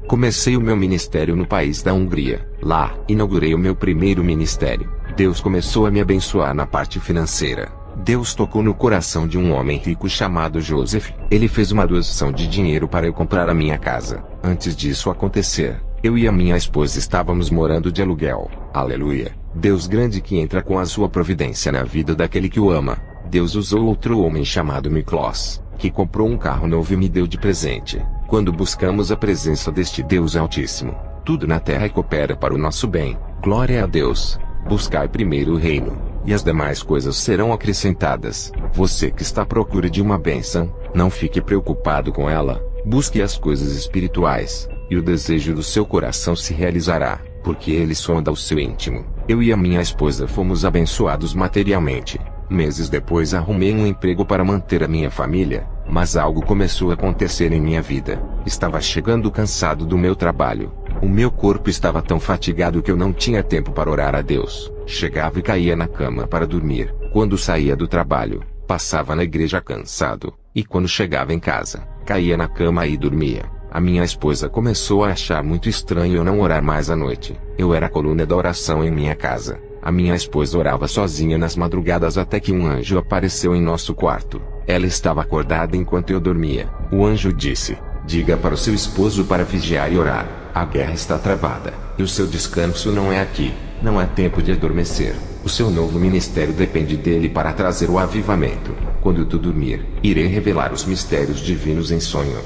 Comecei o meu ministério no país da Hungria. Lá, inaugurei o meu primeiro ministério. Deus começou a me abençoar na parte financeira. Deus tocou no coração de um homem rico chamado Joseph. Ele fez uma doação de dinheiro para eu comprar a minha casa. Antes disso acontecer, eu e a minha esposa estávamos morando de aluguel. Aleluia! Deus grande que entra com a sua providência na vida daquele que o ama. Deus usou outro homem chamado Miklos, que comprou um carro novo e me deu de presente. Quando buscamos a presença deste Deus Altíssimo, tudo na terra coopera para o nosso bem. Glória a Deus! Buscai primeiro o reino, e as demais coisas serão acrescentadas. Você que está à procura de uma bênção, não fique preocupado com ela. Busque as coisas espirituais, e o desejo do seu coração se realizará, porque ele sonda o seu íntimo. Eu e a minha esposa fomos abençoados materialmente. Meses depois arrumei um emprego para manter a minha família, mas algo começou a acontecer em minha vida. Estava chegando cansado do meu trabalho. O meu corpo estava tão fatigado que eu não tinha tempo para orar a Deus. Chegava e caía na cama para dormir. Quando saía do trabalho, passava na igreja cansado, e quando chegava em casa, caía na cama e dormia. A minha esposa começou a achar muito estranho eu não orar mais à noite. Eu era a coluna da oração em minha casa. A minha esposa orava sozinha nas madrugadas até que um anjo apareceu em nosso quarto. Ela estava acordada enquanto eu dormia. O anjo disse: diga para o seu esposo para vigiar e orar. A guerra está travada, e o seu descanso não é aqui. Não é tempo de adormecer. O seu novo ministério depende dele para trazer o avivamento. Quando tu dormir, irei revelar os mistérios divinos em sonho.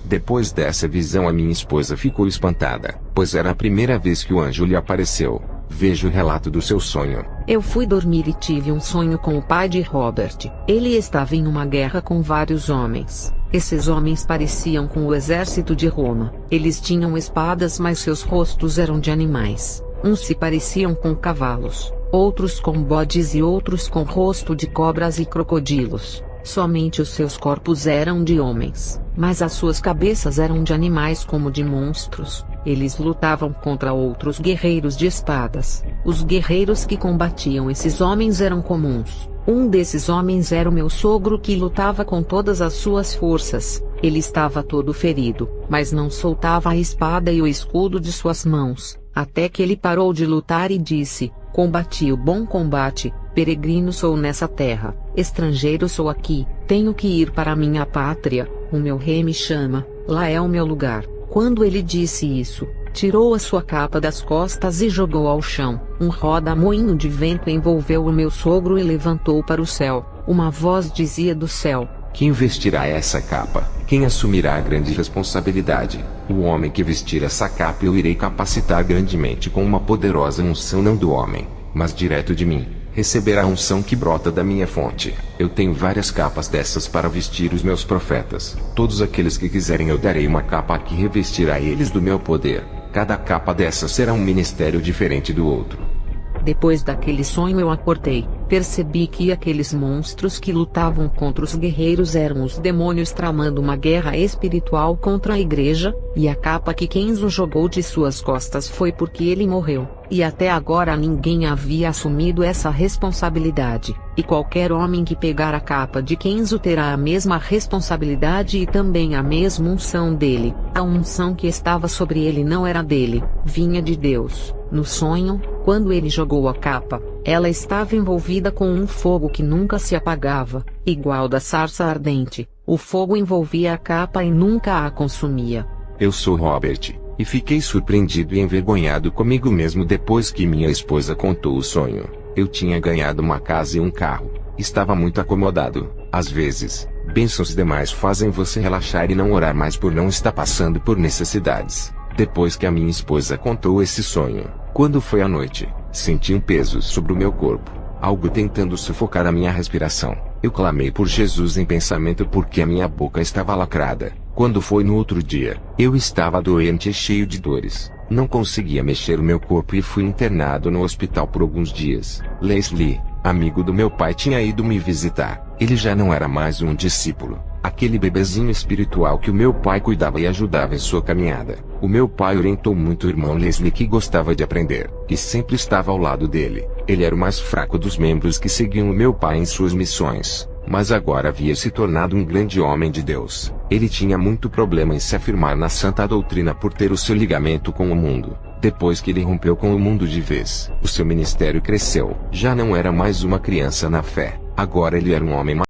Depois dessa visão a minha esposa ficou espantada, pois era a primeira vez que o anjo lhe apareceu. Veja o relato do seu sonho. Eu fui dormir e tive um sonho com o pai de Robert. Ele estava em uma guerra com vários homens. Esses homens pareciam com o exército de Roma. Eles tinham espadas, mas seus rostos eram de animais. Uns se pareciam com cavalos, outros com bodes e outros com rosto de cobras e crocodilos. Somente os seus corpos eram de homens, mas as suas cabeças eram de animais como de monstros. Eles lutavam contra outros guerreiros de espadas. Os guerreiros que combatiam esses homens eram comuns. Um desses homens era o meu sogro, que lutava com todas as suas forças. Ele estava todo ferido, mas não soltava a espada e o escudo de suas mãos, até que ele parou de lutar e disse: combati o bom combate, peregrino sou nessa terra, estrangeiro sou aqui, tenho que ir para minha pátria, o meu rei me chama, lá é o meu lugar. Quando ele disse isso, tirou a sua capa das costas e jogou ao chão. Um roda-moinho de vento envolveu o meu sogro e levantou para o céu. Uma voz dizia do céu: quem vestirá essa capa? Quem assumirá a grande responsabilidade? O homem que vestir essa capa eu irei capacitar grandemente com uma poderosa unção, não do homem, mas direto de mim. Receberá a unção que brota da minha fonte. Eu tenho várias capas dessas para vestir os meus profetas. Todos aqueles que quiserem eu darei uma capa que revestirá eles do meu poder. Cada capa dessas será um ministério diferente do outro. Depois daquele sonho eu acordei, percebi que aqueles monstros que lutavam contra os guerreiros eram os demônios tramando uma guerra espiritual contra a igreja, e a capa que Kenzo jogou de suas costas foi porque ele morreu, e até agora ninguém havia assumido essa responsabilidade, e qualquer homem que pegar a capa de Kenzo terá a mesma responsabilidade e também a mesma unção dele. A unção que estava sobre ele não era dele, vinha de Deus. No sonho, quando ele jogou a capa, ela estava envolvida com um fogo que nunca se apagava, igual da sarça ardente. O fogo envolvia a capa e nunca a consumia. Eu sou Robert, e fiquei surpreendido e envergonhado comigo mesmo depois que minha esposa contou o sonho. Eu tinha ganhado uma casa e um carro. Estava muito acomodado. Às vezes, bênçãos demais fazem você relaxar e não orar mais por não estar passando por necessidades. Depois que a minha esposa contou esse sonho, quando foi à noite, senti um peso sobre o meu corpo, algo tentando sufocar a minha respiração. Eu clamei por Jesus em pensamento porque a minha boca estava lacrada. Quando foi no outro dia, eu estava doente e cheio de dores. Não conseguia mexer o meu corpo e fui internado no hospital por alguns dias. Leslie, amigo do meu pai, tinha ido me visitar. Ele já não era mais um discípulo, aquele bebezinho espiritual que o meu pai cuidava e ajudava em sua caminhada. O meu pai orientou muito o irmão Leslie, que gostava de aprender, e sempre estava ao lado dele. Ele era o mais fraco dos membros que seguiam o meu pai em suas missões. mas agora havia se tornado um grande homem de Deus. Ele tinha muito problema em se afirmar na santa doutrina por ter o seu ligamento com o mundo. Depois que ele rompeu com o mundo de vez, o seu ministério cresceu. Já não era mais uma criança na fé, agora ele era um homem maduro.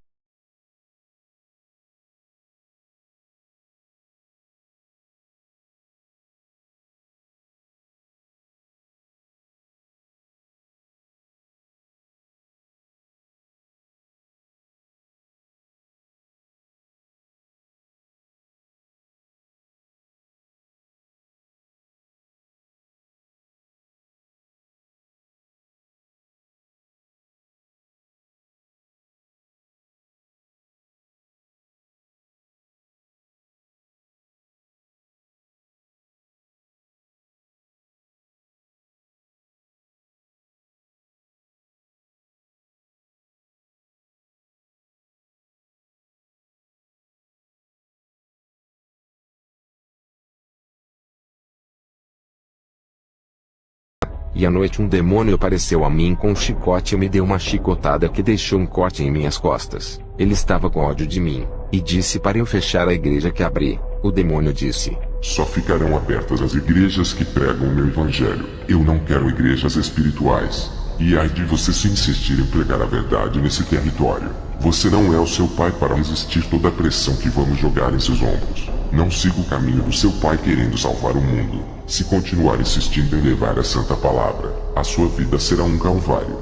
E à noite um demônio apareceu a mim com um chicote e me deu uma chicotada que deixou um corte em minhas costas. Ele estava com ódio de mim, e disse para eu fechar a igreja que abri. O demônio disse: só ficarão abertas as igrejas que pregam o meu evangelho. Eu não quero igrejas espirituais. E ai de você se insistir em pregar a verdade nesse território. Você não é o seu pai para resistir toda a pressão que vamos jogar em seus ombros. Não siga o caminho do seu pai querendo salvar o mundo. Se continuar insistindo em levar a santa palavra, a sua vida será um calvário.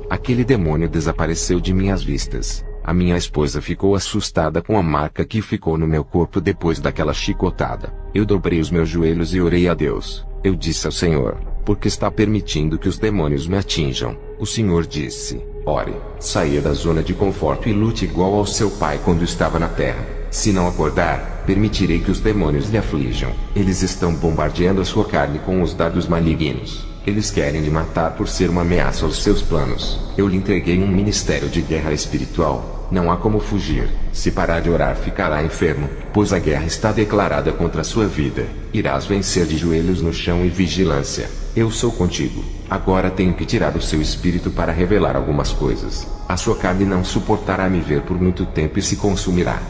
Aquele demônio desapareceu de minhas vistas. A minha esposa ficou assustada com a marca que ficou no meu corpo depois daquela chicotada. Eu dobrei os meus joelhos e orei a Deus. Eu disse ao Senhor: por que está permitindo que os demônios me atinjam? O Senhor disse: ore, saia da zona de conforto e lute igual ao seu pai quando estava na terra. Se não acordar, permitirei que os demônios lhe aflijam. Eles estão bombardeando a sua carne com os dardos malignos. Eles querem lhe matar por ser uma ameaça aos seus planos. Eu lhe entreguei um ministério de guerra espiritual. Não há como fugir. Se parar de orar, ficará enfermo, pois a guerra está declarada contra a sua vida. Irás vencer de joelhos no chão e vigilância. Eu sou contigo. Agora tenho que tirar o seu espírito para revelar algumas coisas. A sua carne não suportará me ver por muito tempo e se consumirá.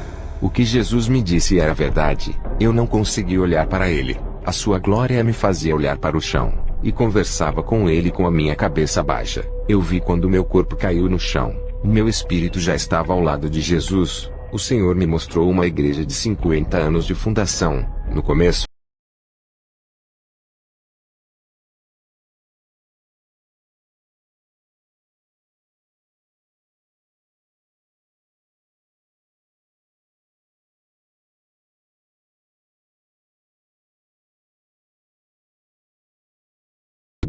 O que Jesus me disse era verdade. Eu não consegui olhar para ele. A sua glória me fazia olhar para o chão. E conversava com ele com a minha cabeça baixa. Eu vi quando meu corpo caiu no chão. O meu espírito já estava ao lado de Jesus. O Senhor me mostrou uma igreja de 50 anos de fundação. No começo,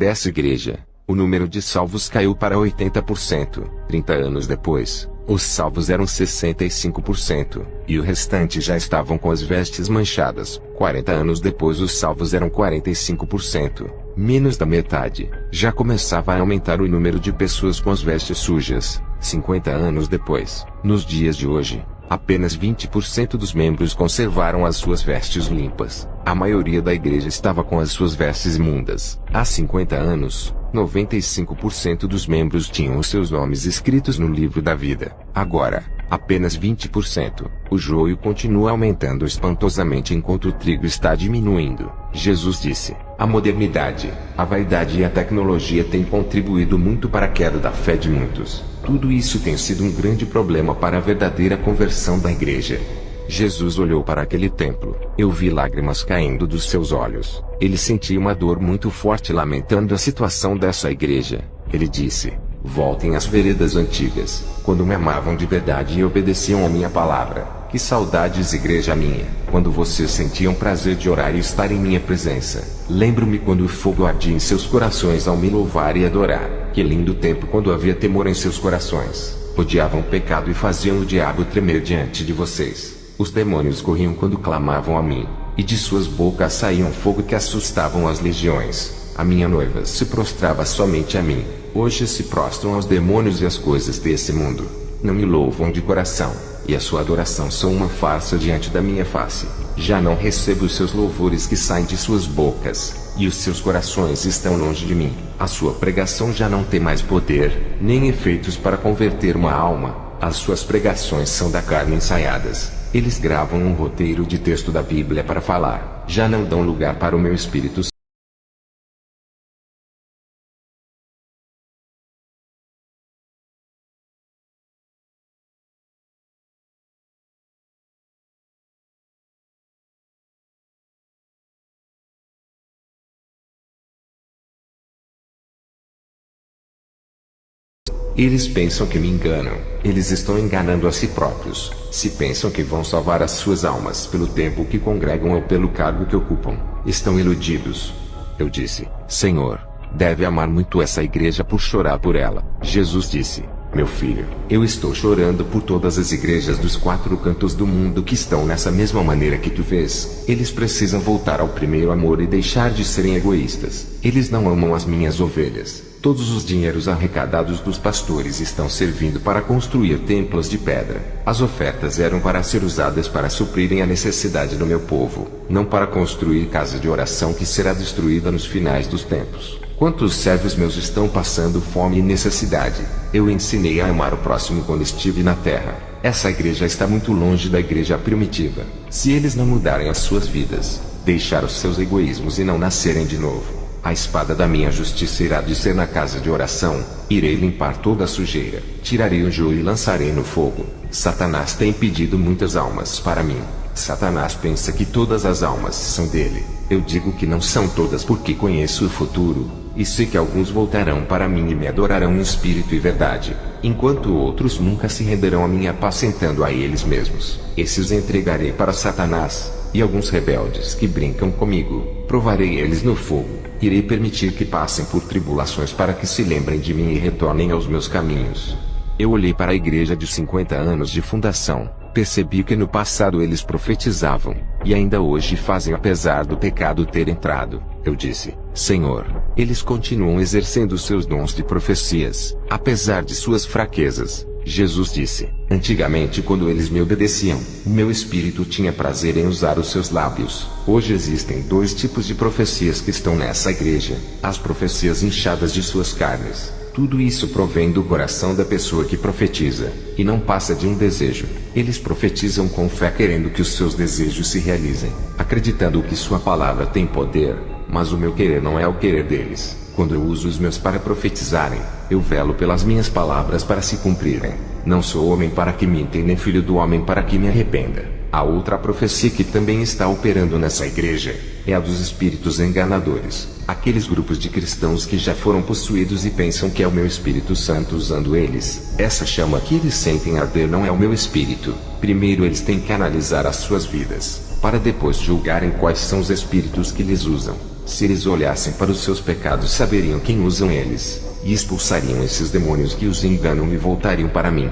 dessa igreja, o número de salvos caiu para 80%. 30 anos depois, os salvos eram 65%, e o restante já estavam com as vestes manchadas. 40 anos depois os salvos eram 45%, menos da metade. Já começava a aumentar o número de pessoas com as vestes sujas. 50 anos depois, nos dias de hoje, apenas 20% dos membros conservaram as suas vestes limpas. A maioria da igreja estava com as suas vestes imundas. Há 50 anos, 95% dos membros tinham os seus nomes escritos no livro da vida. Agora, apenas 20%. O joio continua aumentando espantosamente enquanto o trigo está diminuindo. Jesus disse: a modernidade, a vaidade e a tecnologia têm contribuído muito para a queda da fé de muitos. Tudo isso tem sido um grande problema para a verdadeira conversão da igreja. Jesus olhou para aquele templo. Eu vi lágrimas caindo dos seus olhos. Ele sentia uma dor muito forte lamentando a situação dessa igreja. Ele disse: voltem às veredas antigas, quando me amavam de verdade e obedeciam a minha palavra. Que saudades, igreja minha, quando vocês sentiam prazer de orar e estar em minha presença. Lembro-me quando o fogo ardia em seus corações ao me louvar e adorar. Que lindo tempo quando havia temor em seus corações. Odiavam o pecado e faziam o diabo tremer diante de vocês. Os demônios corriam quando clamavam a mim, e de suas bocas saíam fogo que assustavam as legiões. A minha noiva se prostrava somente a mim. Hoje se prostram aos demônios e às coisas desse mundo. Não me louvam de coração, e a sua adoração são uma farsa diante da minha face. Já não recebo os seus louvores que saem de suas bocas, e os seus corações estão longe de mim. A sua pregação já não tem mais poder, nem efeitos para converter uma alma. As suas pregações são da carne ensaiadas. Eles gravam um roteiro de texto da Bíblia para falar. Já não dão lugar para o meu Espírito. Eles pensam que me enganam. Eles estão enganando a si próprios. Se pensam que vão salvar as suas almas pelo tempo que congregam ou pelo cargo que ocupam, estão iludidos. Eu disse: Senhor, deve amar muito essa igreja por chorar por ela. Jesus disse: Meu filho, eu estou chorando por todas as igrejas dos 4 cantos do mundo que estão nessa mesma maneira que tu vês. Eles precisam voltar ao primeiro amor e deixar de serem egoístas. Eles não amam as minhas ovelhas. Todos os dinheiros arrecadados dos pastores estão servindo para construir templos de pedra. As ofertas eram para ser usadas para suprirem a necessidade do meu povo, não para construir casa de oração que será destruída nos finais dos tempos. Quantos servos meus estão passando fome e necessidade? Eu ensinei a amar o próximo quando estive na terra. Essa igreja está muito longe da igreja primitiva. Se eles não mudarem as suas vidas, deixar os seus egoísmos e não nascerem de novo, a espada da minha justiça irá descer na casa de oração. Irei limpar toda a sujeira. Tirarei o joio e lançarei no fogo. Satanás tem pedido muitas almas para mim. Satanás pensa que todas as almas são dele. Eu digo que não são todas porque conheço o futuro, e sei que alguns voltarão para mim e me adorarão em espírito e verdade, enquanto outros nunca se renderão a mim apacentando a eles mesmos. Esses entregarei para Satanás, e alguns rebeldes que brincam comigo, provarei eles no fogo. Irei permitir que passem por tribulações para que se lembrem de mim e retornem aos meus caminhos. Eu olhei para a igreja de 50 anos de fundação. Percebi que no passado eles profetizavam, e ainda hoje fazem apesar do pecado ter entrado. Eu disse: Senhor, eles continuam exercendo seus dons de profecias, apesar de suas fraquezas. Jesus disse: Antigamente, quando eles me obedeciam, o meu espírito tinha prazer em usar os seus lábios. Hoje existem 2 tipos de profecias que estão nessa igreja: as profecias inchadas de suas carnes. Tudo isso provém do coração da pessoa que profetiza, e não passa de um desejo. Eles profetizam com fé querendo que os seus desejos se realizem, acreditando que sua palavra tem poder, mas o meu querer não é o querer deles. Quando eu uso os meus para profetizarem, eu velo pelas minhas palavras para se cumprirem. Não sou homem para que minta e nem filho do homem para que me arrependa. A outra profecia que também está operando nessa igreja é a dos espíritos enganadores. Aqueles grupos de cristãos que já foram possuídos e pensam que é o meu Espírito Santo usando eles. Essa chama que eles sentem arder não é o meu espírito. Primeiro eles têm que analisar as suas vidas, para depois julgarem quais são os espíritos que lhes usam. Se eles olhassem para os seus pecados, saberiam quem usam eles, e expulsariam esses demônios que os enganam e voltariam para mim.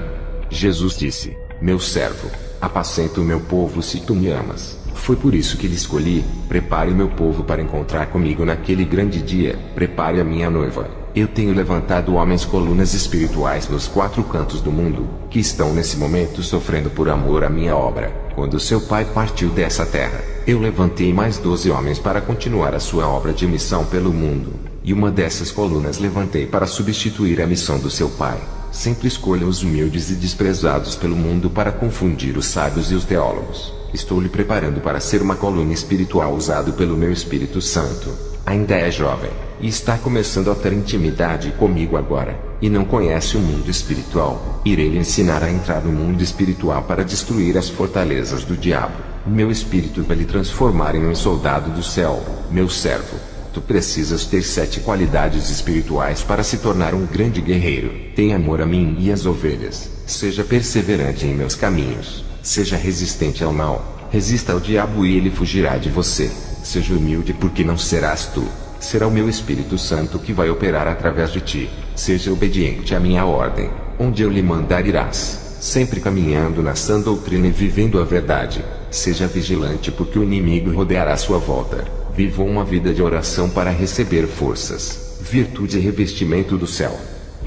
Jesus disse: Meu servo, apacenta o meu povo se tu me amas. Foi por isso que lhe escolhi. Prepare o meu povo para encontrar comigo naquele grande dia. Prepare a minha noiva. Eu tenho levantado homens colunas espirituais nos 4 cantos do mundo, que estão nesse momento sofrendo por amor à minha obra. Quando seu pai partiu dessa terra, eu levantei mais 12 homens para continuar a sua obra de missão pelo mundo. E uma dessas colunas levantei para substituir a missão do seu pai. Sempre escolha os humildes e desprezados pelo mundo para confundir os sábios e os teólogos. Estou lhe preparando para ser uma coluna espiritual usado pelo meu Espírito Santo. Ainda é jovem, e está começando a ter intimidade comigo agora, e não conhece o mundo espiritual. Irei lhe ensinar a entrar no mundo espiritual para destruir as fortalezas do diabo. Meu Espírito vai lhe transformar em um soldado do céu. Meu servo, tu precisas ter 7 qualidades espirituais para se tornar um grande guerreiro. Tenha amor a mim e às ovelhas. Seja perseverante em meus caminhos. Seja resistente ao mal. Resista ao diabo e ele fugirá de você. Seja humilde porque não serás tu. Será o meu Espírito Santo que vai operar através de ti. Seja obediente à minha ordem. Onde eu lhe mandar irás. Sempre caminhando na sã doutrina e vivendo a verdade. Seja vigilante porque o inimigo rodeará sua volta. Viva uma vida de oração para receber forças, virtude e revestimento do céu.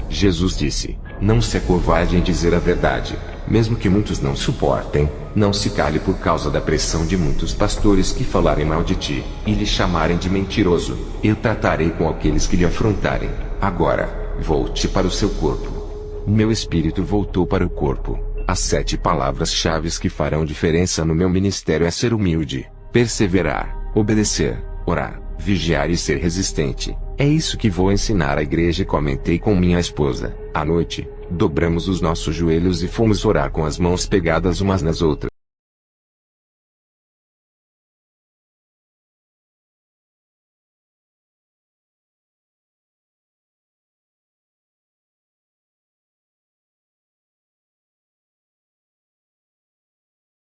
Jesus disse: Não se acovarde em dizer a verdade. Mesmo que muitos não suportem, não se cale por causa da pressão de muitos pastores que falarem mal de ti, e lhe chamarem de mentiroso. Eu tratarei com aqueles que lhe afrontarem. Agora, volte para o seu corpo. meu espírito voltou para o corpo. As 7 palavras-chave que farão diferença no meu ministério é ser humilde, perseverar, obedecer, orar, vigiar e ser resistente. É isso que vou ensinar à igreja. Comentei com minha esposa. À noite, dobramos os nossos joelhos e fomos orar com as mãos pegadas umas nas outras.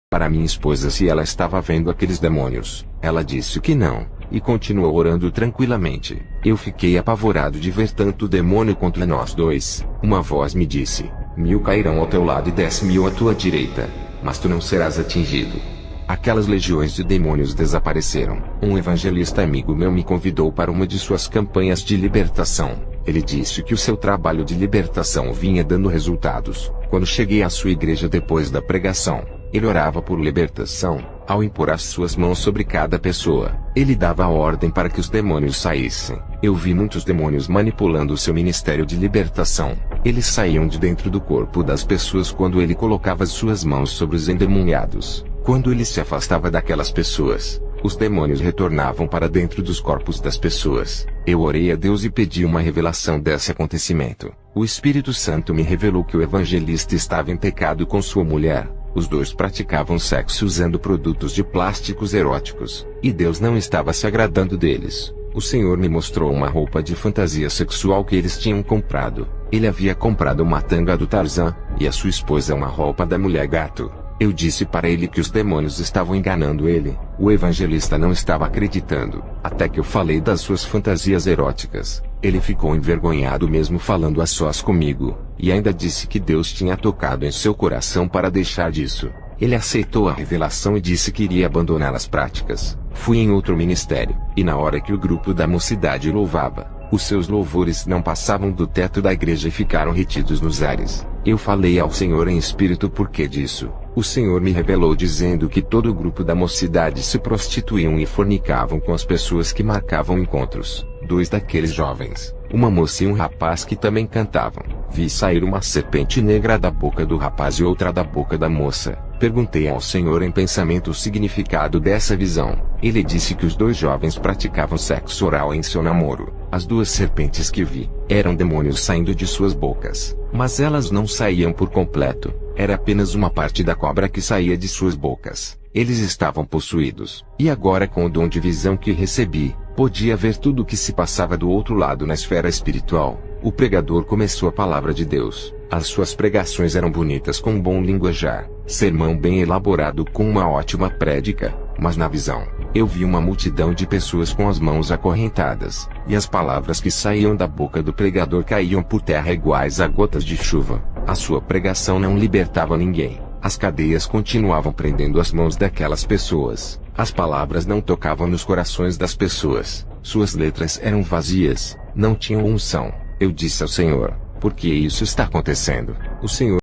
Para minha esposa se ela estava vendo aqueles demônios. Ela disse que não, e continuou orando tranquilamente. Eu fiquei apavorado de ver tanto demônio contra nós dois. Uma voz me disse: 1000 cairão ao teu lado e 10.000 à tua direita, mas tu não serás atingido. Aquelas legiões de demônios desapareceram. Um evangelista amigo meu me convidou para uma de suas campanhas de libertação. Ele disse que o seu trabalho de libertação vinha dando resultados. Quando cheguei à sua igreja depois da pregação, ele orava por libertação. Ao impor as suas mãos sobre cada pessoa, ele dava a ordem para que os demônios saíssem. Eu vi muitos demônios manipulando o seu ministério de libertação. Eles saíam de dentro do corpo das pessoas quando ele colocava as suas mãos sobre os endemoniados. Quando ele se afastava daquelas pessoas, os demônios retornavam para dentro dos corpos das pessoas. Eu orei a Deus e pedi uma revelação desse acontecimento. O Espírito Santo me revelou que o evangelista estava em pecado com sua mulher. Os dois praticavam sexo usando produtos de plásticos eróticos, e Deus não estava se agradando deles. O Senhor me mostrou uma roupa de fantasia sexual que eles tinham comprado. Ele havia comprado uma tanga do Tarzan, e a sua esposa uma roupa da mulher gato. Eu disse para ele que os demônios estavam enganando ele. O evangelista não estava acreditando, até que eu falei das suas fantasias eróticas. Ele ficou envergonhado mesmo falando a sós comigo, e ainda disse que Deus tinha tocado em seu coração para deixar disso. Ele aceitou a revelação e disse que iria abandonar as práticas. Fui em outro ministério, e na hora que o grupo da mocidade louvava, os seus louvores não passavam do teto da igreja e ficaram retidos nos ares. Eu falei ao Senhor em espírito por que disso. O Senhor me revelou dizendo que todo o grupo da mocidade se prostituíam e fornicavam com as pessoas que marcavam encontros. 2 daqueles jovens, uma moça e um rapaz que também cantavam. Vi sair uma serpente negra da boca do rapaz e outra da boca da moça. Perguntei ao Senhor em pensamento o significado dessa visão. Ele disse que os 2 jovens praticavam sexo oral em seu namoro. As 2 serpentes que vi eram demônios saindo de suas bocas, mas elas não saíam por completo. Era apenas uma parte da cobra que saía de suas bocas. Eles estavam possuídos. E agora, com o dom de visão que recebi, podia ver tudo o que se passava do outro lado na esfera espiritual. O pregador começou a palavra de Deus. As suas pregações eram bonitas com um bom linguajar, sermão bem elaborado com uma ótima prédica, mas na visão, eu vi uma multidão de pessoas com as mãos acorrentadas, e as palavras que saíam da boca do pregador caíam por terra iguais a gotas de chuva. A sua pregação não libertava ninguém. As cadeias continuavam prendendo as mãos daquelas pessoas. As palavras não tocavam nos corações das pessoas. Suas letras eram vazias, não tinham unção. Eu disse ao Senhor: por que isso está acontecendo? O Senhor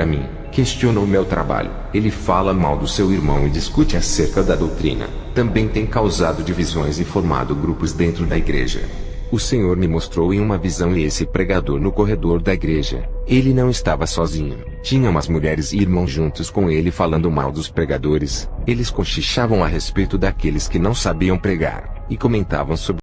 a mim questionou meu trabalho. Ele fala mal do seu irmão e discute acerca da doutrina. Também tem causado divisões e formado grupos dentro da igreja. O Senhor me mostrou em uma visão esse pregador no corredor da igreja. Ele não estava sozinho. Tinha umas mulheres e irmãos juntos com ele falando mal dos pregadores. Eles cochichavam a respeito daqueles que não sabiam pregar, e comentavam sobre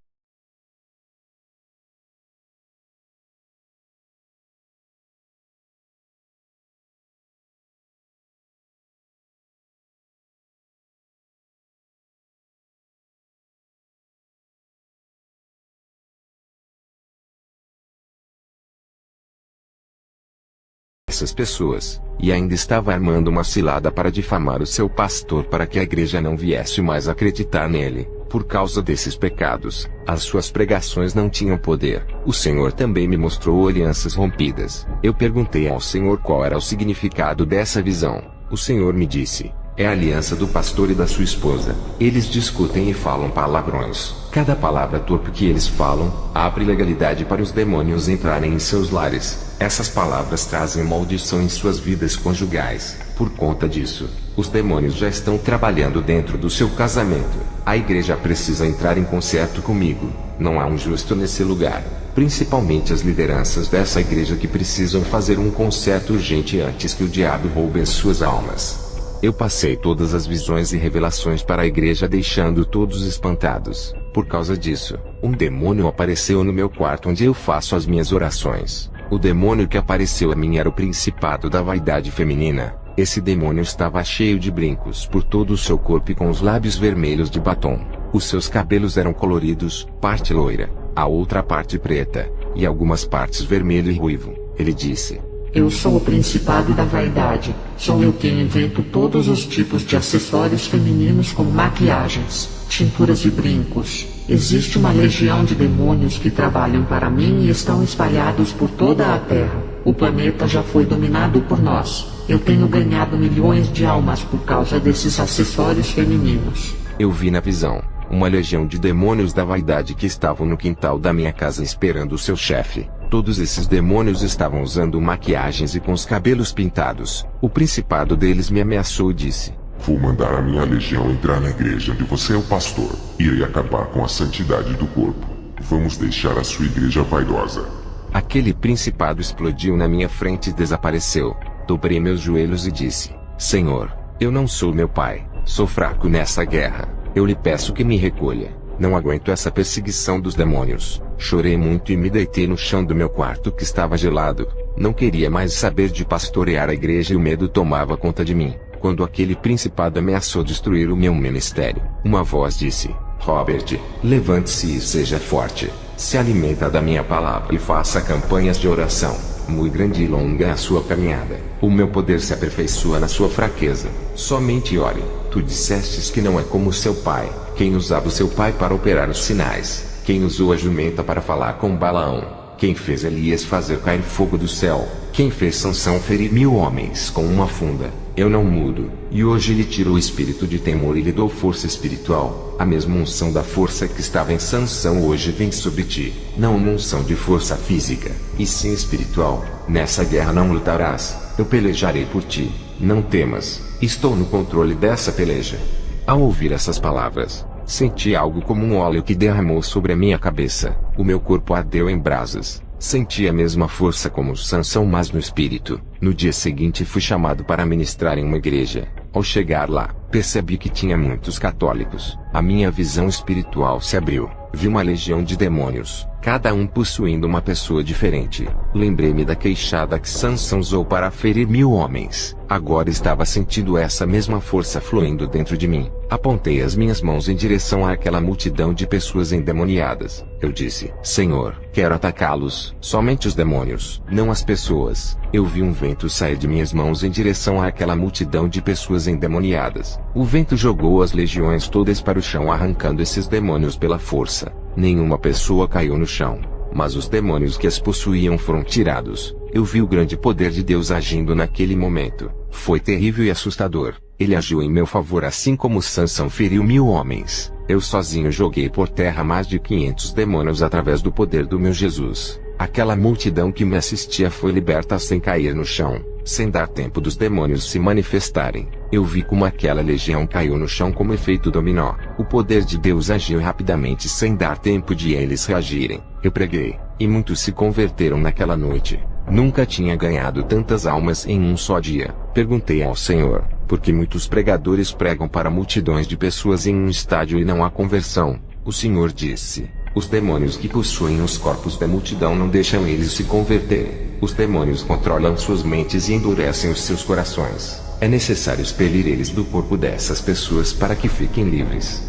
essas pessoas, e ainda estava armando uma cilada para difamar o seu pastor para que a igreja não viesse mais acreditar nele. Por causa desses pecados, as suas pregações não tinham poder. O Senhor também me mostrou alianças rompidas. Eu perguntei ao Senhor qual era o significado dessa visão. O Senhor me disse: é a aliança do pastor e da sua esposa. Eles discutem e falam palavrões. Cada palavra torpe que eles falam, abre legalidade para os demônios entrarem em seus lares. Essas palavras trazem maldição em suas vidas conjugais. Por conta disso, os demônios já estão trabalhando dentro do seu casamento. A igreja precisa entrar em concerto comigo. Não há um justo nesse lugar. Principalmente as lideranças dessa igreja que precisam fazer um concerto urgente antes que o diabo roube as suas almas. Eu passei todas as visões e revelações para a igreja, deixando todos espantados. Por causa disso, um demônio apareceu no meu quarto onde eu faço as minhas orações. O demônio que apareceu a mim era o principado da vaidade feminina. Esse demônio estava cheio de brincos por todo o seu corpo e com os lábios vermelhos de batom. Os seus cabelos eram coloridos, parte loira, a outra parte preta, e algumas partes vermelho e ruivo. Ele disse: Eu sou o principado da vaidade. Sou eu quem invento todos os tipos de acessórios femininos como maquiagens, tinturas e brincos. Existe uma legião de demônios que trabalham para mim e estão espalhados por toda a Terra. O planeta já foi dominado por nós. Eu tenho ganhado milhões de almas por causa desses acessórios femininos. Eu vi na visão uma legião de demônios da vaidade que estavam no quintal da minha casa esperando o seu chefe. Todos esses demônios estavam usando maquiagens e com os cabelos pintados. O principado deles me ameaçou e disse: Vou mandar a minha legião entrar na igreja onde você é o pastor. Irei acabar com a santidade do corpo. Vamos deixar a sua igreja vaidosa. Aquele principado explodiu na minha frente e desapareceu. Dobrei meus joelhos e disse: Senhor, eu não sou meu pai. Sou fraco nessa guerra. Eu lhe peço que me recolha. Não aguento essa perseguição dos demônios. Chorei muito e me deitei no chão do meu quarto que estava gelado. Não queria mais saber de pastorear a igreja e o medo tomava conta de mim. Quando aquele principado ameaçou destruir o meu ministério, uma voz disse: Robert, levante-se e seja forte. Se alimenta da minha palavra e faça campanhas de oração. Muito grande e longa é a sua caminhada. O meu poder se aperfeiçoa na sua fraqueza. Somente ore. Tu dissestes que não é como seu pai, quem usava o seu pai para operar os sinais, quem usou a jumenta para falar com Balaão, quem fez Elias fazer cair fogo do céu, quem fez Sansão ferir 1000 homens com uma funda. Eu não mudo, e hoje lhe tiro o espírito de temor e lhe dou força espiritual. A mesma unção da força que estava em Sansão hoje vem sobre ti. Não uma unção de força física, e sim espiritual. Nessa guerra não lutarás, eu pelejarei por ti. Não temas, estou no controle dessa peleja. Ao ouvir essas palavras, senti algo como um óleo que derramou sobre a minha cabeça. O meu corpo ardeu em brasas. Senti a mesma força como Sansão, mas no espírito. No dia seguinte fui chamado para ministrar em uma igreja. Ao chegar lá, percebi que tinha muitos católicos. A minha visão espiritual se abriu. Vi uma legião de demônios, cada um possuindo uma pessoa diferente. Lembrei-me da queixada que Sansão usou para ferir 1000 homens. Agora estava sentindo essa mesma força fluindo dentro de mim. Apontei as minhas mãos em direção àquela multidão de pessoas endemoniadas. Eu disse: Senhor, quero atacá-los. Somente os demônios, não as pessoas. Eu vi um vento sair de minhas mãos em direção àquela multidão de pessoas endemoniadas. O vento jogou as legiões todas para o chão, arrancando esses demônios pela força. Nenhuma pessoa caiu no chão, mas os demônios que as possuíam foram tirados. Eu vi o grande poder de Deus agindo naquele momento. Foi terrível e assustador. Ele agiu em meu favor assim como Sansão feriu 1000 homens. Eu sozinho joguei por terra mais de 500 demônios através do poder do meu Jesus. Aquela multidão que me assistia foi liberta sem cair no chão, sem dar tempo dos demônios se manifestarem. Eu vi como aquela legião caiu no chão como efeito dominó. O poder de Deus agiu rapidamente sem dar tempo de eles reagirem. Eu preguei, e muitos se converteram naquela noite. Nunca tinha ganhado tantas almas em um só dia. Perguntei ao Senhor, por que muitos pregadores pregam para multidões de pessoas em um estádio e não há conversão? O Senhor disse: os demônios que possuem os corpos da multidão não deixam eles se converterem. Os demônios controlam suas mentes e endurecem os seus corações. É necessário expelir eles do corpo dessas pessoas para que fiquem livres.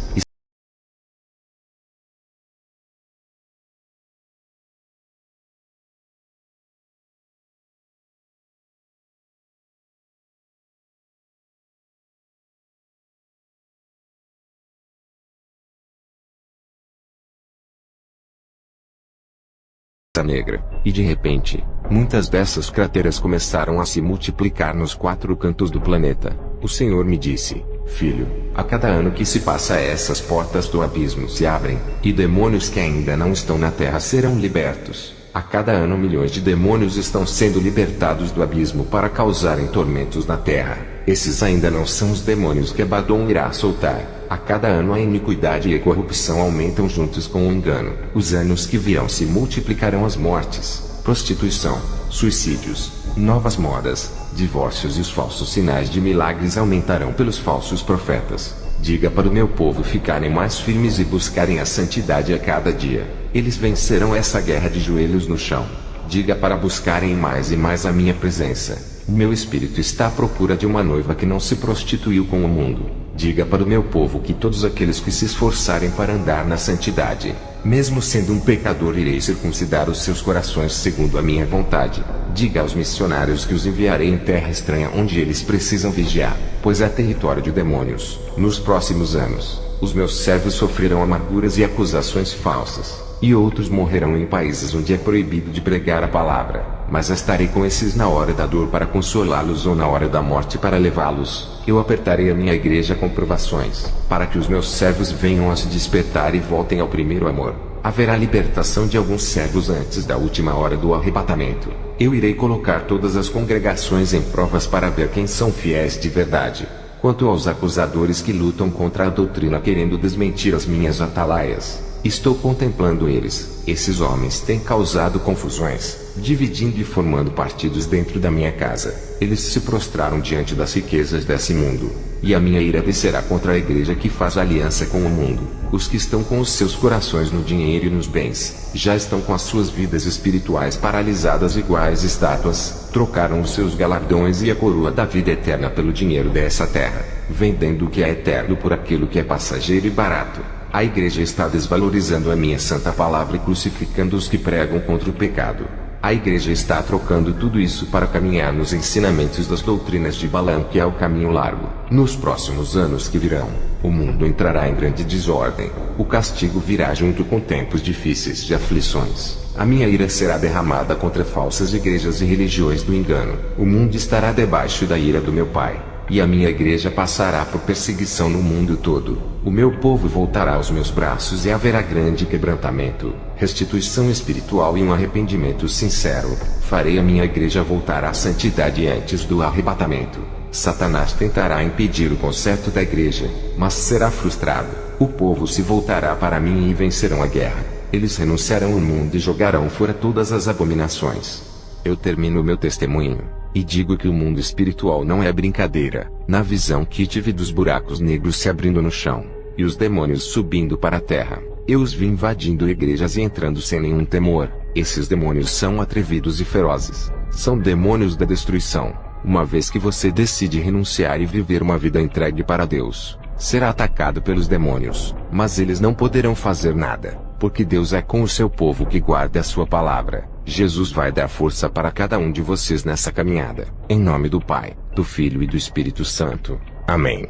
Negra, e de repente, muitas dessas crateras começaram a se multiplicar nos 4 cantos do planeta. O Senhor me disse: Filho, a cada ano que se passa essas portas do abismo se abrem, e demônios que ainda não estão na terra serão libertos. A cada ano milhões de demônios estão sendo libertados do abismo para causarem tormentos na terra. Esses ainda não são os demônios que Abaddon irá soltar. A cada ano a iniquidade e a corrupção aumentam juntos com o engano. Os anos que virão se multiplicarão as mortes, prostituição, suicídios, novas modas, divórcios e os falsos sinais de milagres aumentarão pelos falsos profetas. Diga para o meu povo ficarem mais firmes e buscarem a santidade a cada dia. Eles vencerão essa guerra de joelhos no chão. Diga para buscarem mais e mais a minha presença. O meu espírito está à procura de uma noiva que não se prostituiu com o mundo. Diga para o meu povo que todos aqueles que se esforçarem para andar na santidade, mesmo sendo um pecador, irei circuncidar os seus corações segundo a minha vontade. Diga aos missionários que os enviarei em terra estranha onde eles precisam vigiar, pois é território de demônios. Nos próximos anos, os meus servos sofrerão amarguras e acusações falsas, e outros morrerão em países onde é proibido de pregar a palavra. Mas estarei com esses na hora da dor para consolá-los ou na hora da morte para levá-los. Eu apertarei a minha igreja com provações, para que os meus servos venham a se despertar e voltem ao primeiro amor. Haverá libertação de alguns servos antes da última hora do arrebatamento. Eu irei colocar todas as congregações em provas para ver quem são fiéis de verdade. Quanto aos acusadores que lutam contra a doutrina querendo desmentir as minhas atalaias, estou contemplando eles. Esses homens têm causado confusões, dividindo e formando partidos dentro da minha casa. Eles se prostraram diante das riquezas desse mundo, e a minha ira descerá contra a igreja que faz aliança com o mundo. Os que estão com os seus corações no dinheiro e nos bens, já estão com as suas vidas espirituais paralisadas iguais estátuas, trocaram os seus galardões e a coroa da vida eterna pelo dinheiro dessa terra, vendendo o que é eterno por aquilo que é passageiro e barato. A igreja está desvalorizando a minha santa palavra e crucificando os que pregam contra o pecado. A igreja está trocando tudo isso para caminhar nos ensinamentos das doutrinas de Balaão, que é o caminho largo. Nos próximos anos que virão, o mundo entrará em grande desordem. O castigo virá junto com tempos difíceis de aflições. A minha ira será derramada contra falsas igrejas e religiões do engano. O mundo estará debaixo da ira do meu Pai, e a minha igreja passará por perseguição no mundo todo. O meu povo voltará aos meus braços e haverá grande quebrantamento, restituição espiritual e um arrependimento sincero. Farei a minha igreja voltar à santidade antes do arrebatamento. Satanás tentará impedir o conserto da igreja, mas será frustrado. O povo se voltará para mim e vencerão a guerra. Eles renunciarão ao mundo e jogarão fora todas as abominações. Eu termino meu testemunho e digo que o mundo espiritual não é brincadeira. Na visão que tive dos buracos negros se abrindo no chão, e os demônios subindo para a terra, eu os vi invadindo igrejas e entrando sem nenhum temor. Esses demônios são atrevidos e ferozes. São demônios da destruição. Uma vez que você decide renunciar e viver uma vida entregue para Deus, será atacado pelos demônios, mas eles não poderão fazer nada, porque Deus é com o seu povo que guarda a sua palavra. Jesus vai dar força para cada um de vocês nessa caminhada. Em nome do Pai, do Filho e do Espírito Santo. Amém.